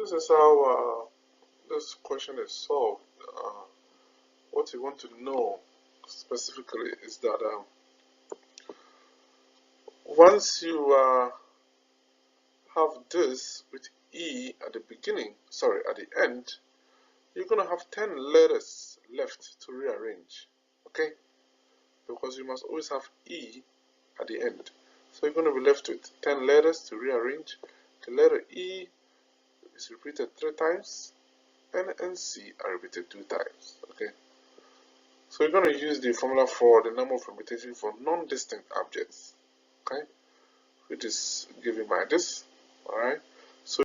this is how this question is solved. What you want to know specifically is that once you have this with E at the beginning, sorry, at the end, you're going to have 10 letters left to rearrange, okay? Because you must always have E at the end. So you're going to be left with 10 letters to rearrange. The letter E is repeated 3 times, and NC are repeated 2 times, okay? So you're going to use the formula for the number of permutations for non-distinct objects, okay? Which is given by this, alright? So